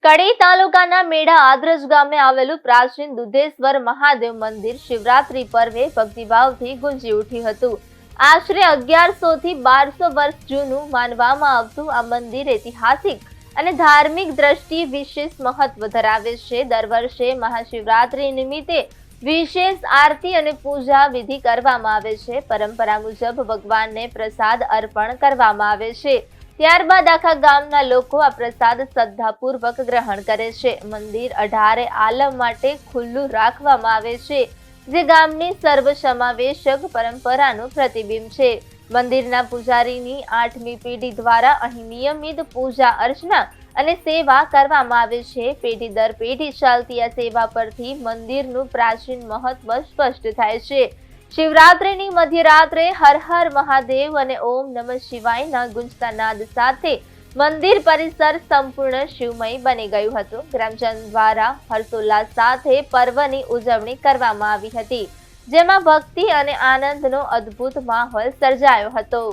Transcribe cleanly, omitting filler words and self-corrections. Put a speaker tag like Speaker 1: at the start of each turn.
Speaker 1: કડી તાલુકાના મેઢા આદરજ ગામે આવેલું પ્રાચીન દુધેશ્વર મહાદેવ મંદિર શિવરાત્રી પર્વે ભક્તિભાવથી ગુંજી ઉઠ્યું હતું। આશરે 1100 થી 1200 વર્ષ જૂનું માનવામાં આવતું આ મંદિર ઐતિહાસિક અને ધાર્મિક દ્રષ્ટિએ વિશેષ મહત્વ ધરાવે છે। દર વર્ષે મહાશિવરાત્રી નિમિત્તે વિશેષ આરતી અને પૂજા વિધિ કરવામાં આવે છે। પરંપરા મુજબ ભગવાનને પ્રસાદ અર્પણ કરવામાં આવે છે। ત્યારબાદ આખા ગામના લોકો આ પ્રસાદ શ્રદ્ધાપૂર્વક ગ્રહણ કરે છે। મંદિર 18 આલમ માટે ખુલ્લું રાખવામાં આવે છે, જે ગામની સર્વસમાવેશક પરંપરાનું પ્રતિબિંબ છે। મંદિરના પૂજારીની 8મી પેઢી દ્વારા અહીં નિયમિત પૂજા અર્ચના અને સેવા કરવામાં આવે છે। પેઢી દર પેઢી ચાલતી આ સેવા પરથી મંદિરનું પ્રાચીન મહત્વ સ્પષ્ટ થાય છે। શિવરાત્રીની મધ્યરાત્રે હર હર મહાદેવ અને ઓમ નમઃ શિવાયના ગુંજતા નાદ સાથે મંદિર પરિસર સંપૂર્ણ શિવમય બની ગયું હતું। ગ્રામજનો દ્વારા હર્ષોલ્લાસ સાથે પર્વની ઉજવણી કરવામાં આવી હતી, જેમાં ભક્તિ અને આનંદનો અદ્ભુત માહોલ સર્જાયો હતો।